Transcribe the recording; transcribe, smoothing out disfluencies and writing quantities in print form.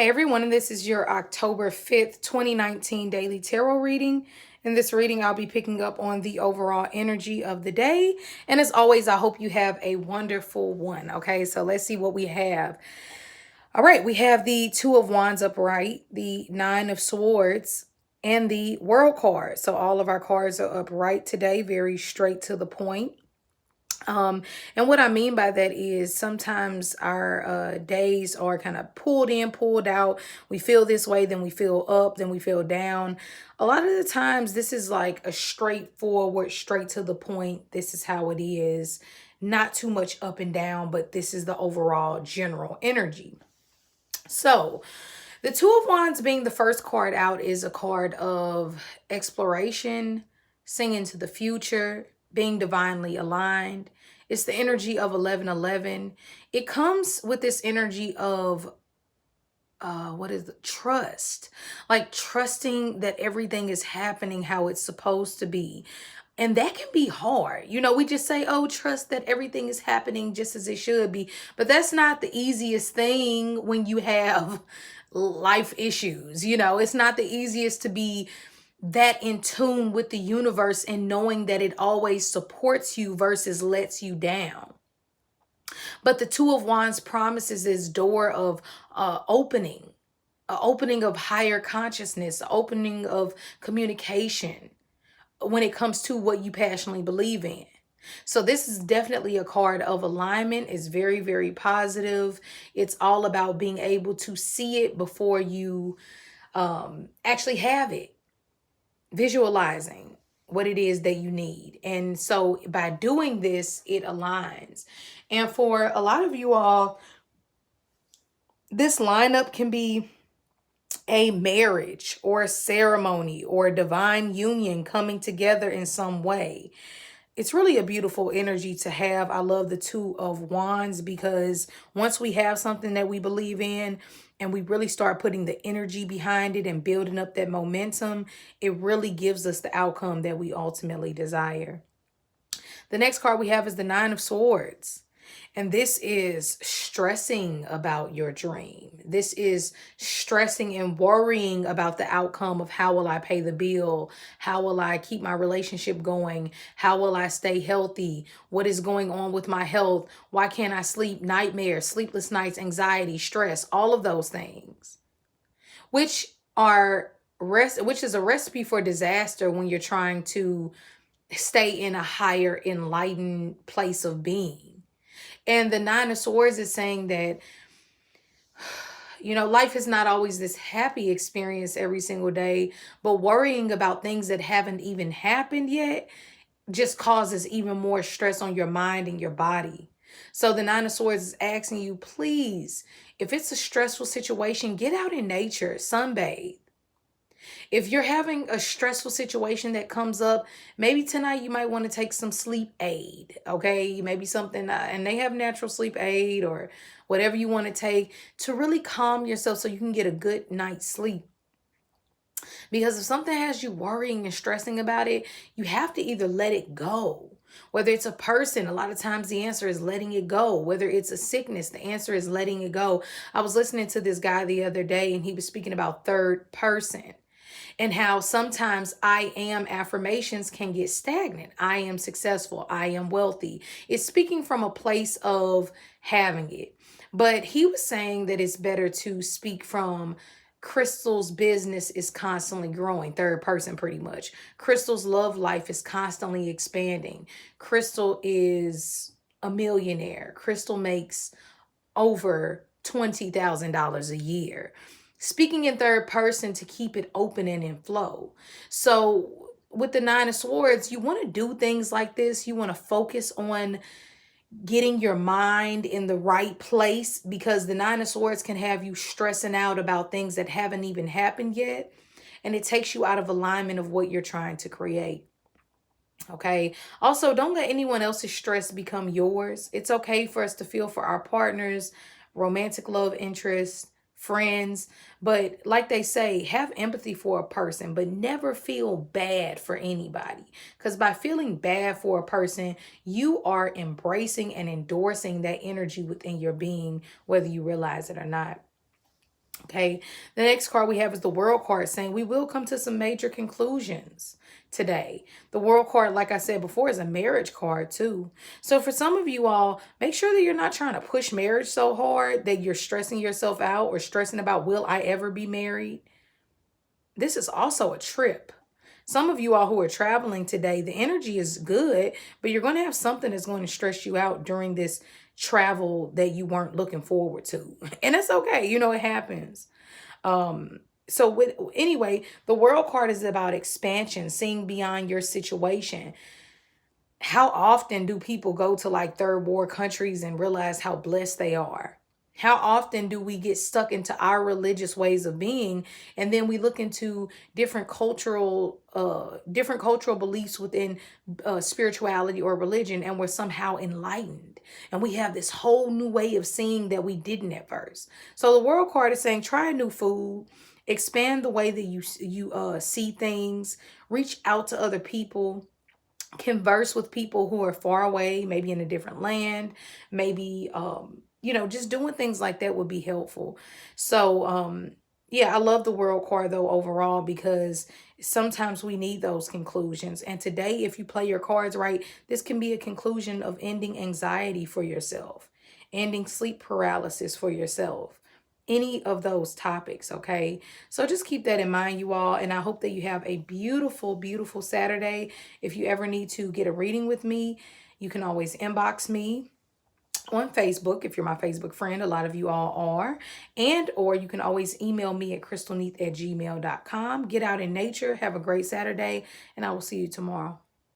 Hey everyone, and this is your October 5th, 2019 daily tarot reading. In this reading, I'll be picking up on the overall energy of the day. And as always, I hope you have a wonderful one. Okay, so let's see what we have. All right, we have the Two of Wands upright, the Nine of Swords, and the World card. So all of our cards are upright today, very straight to the point. And what I mean by that is sometimes our days are kind of pulled in, pulled out. We feel this way, then we feel up, then we feel down. A lot of the times, this is like a straightforward, straight to the point. This is how it is. Not too much up and down, but this is the overall general energy. So, the Two of Wands being the first card out is a card of exploration, seeing into the future, being divinely aligned. It's the energy of 1111. It comes with this energy of what is it? Trust, like trusting that everything is happening how it's supposed to be. And that can be hard. You know, we just say, oh, trust that everything is happening just as it should be. But that's not the easiest thing when you have life issues. You know, it's not the easiest to be that in tune with the universe and knowing that it always supports you versus lets you down. But the Two of Wands promises this door of opening, opening of higher consciousness, opening of communication when it comes to what you passionately believe in. So this is definitely a card of alignment. It's very, very positive. It's all about being able to see it before you actually have it, visualizing what it is that you need. And so by doing this, it aligns. And for a lot of you all, this lineup can be a marriage or a ceremony or a divine union coming together in some way. It's really a beautiful energy to have. I love the Two of Wands because once we have something that we believe in and we really start putting the energy behind it and building up that momentum, it really gives us the outcome that we ultimately desire. The next card we have is the Nine of Swords. And this is stressing about your dream. This is stressing and worrying about the outcome of how will I pay the bill? How will I keep my relationship going? How will I stay healthy? What is going on with my health? Why can't I sleep? Nightmares, sleepless nights, anxiety, stress, all of those things, which are which is a recipe for disaster when you're trying to stay in a higher enlightened place of being. And the Nine of Swords is saying that, you know, life is not always this happy experience every single day, but worrying about things that haven't even happened yet just causes even more stress on your mind and your body. So the Nine of Swords is asking you, please, if it's a stressful situation, get out in nature, sunbathe. If you're having a stressful situation that comes up, maybe tonight you might want to take some sleep aid, okay? Maybe something, and they have natural sleep aid or whatever you want to take to really calm yourself so you can get a good night's sleep. Because if something has you worrying and stressing about it, you have to either let it go. Whether it's a person, a lot of times the answer is letting it go. Whether it's a sickness, the answer is letting it go. I was listening to this guy the other day and he was speaking about third person and how sometimes I am affirmations can get stagnant. I am successful. I am wealthy. It's speaking from a place of having it. But he was saying that it's better to speak from Crystal's business is constantly growing, third person pretty much. Crystal's love life is constantly expanding. Crystal is a millionaire. Crystal makes over $20,000 a year. Speaking in third person to keep it open and in flow. So with the Nine of Swords, you want to do things like this. You want to focus on getting your mind in the right place because the Nine of Swords can have you stressing out about things that haven't even happened yet. And it takes you out of alignment of what you're trying to create. Okay. Also, don't let anyone else's stress become yours. It's okay for us to feel for our partners, romantic love interests, friends. But like they say, have empathy for a person, but never feel bad for anybody. Because by feeling bad for a person, you are embracing and endorsing that energy within your being, whether you realize it or not. Okay, the next card we have is the World card, saying we will come to some major conclusions today. The World card, like I said before, is a marriage card too. So for some of you all, make sure that you're not trying to push marriage so hard that you're stressing yourself out or stressing about, will I ever be married? This is also a trip. Some of you all who are traveling today, the energy is good, but you're going to have something that's going to stress you out during this travel that you weren't looking forward to. And that's okay. You know, it happens. So with anyway, the World card is about expansion, seeing beyond your situation. How often do people go to like third world countries and realize how blessed they are? How often do we get stuck into our religious ways of being, and then we look into different cultural beliefs within spirituality or religion, and we're somehow enlightened, and we have this whole new way of seeing that we didn't at first. So the World card is saying try new food, expand the way that you see things, reach out to other people, converse with people who are far away, maybe in a different land, maybe just doing things like that would be helpful. So yeah, I love the World card though overall, because sometimes we need those conclusions. And today, if you play your cards right, this can be a conclusion of ending anxiety for yourself, ending sleep paralysis for yourself, any of those topics. Okay, so just keep that in mind, you all, and I hope that you have a beautiful, beautiful Saturday. If you ever need to get a reading with me, you can always inbox me on Facebook if you're my Facebook friend. A lot of you all are. And or you can always email me at crystalneath@gmail.com. Get out in nature, have a great Saturday, and I will see you tomorrow.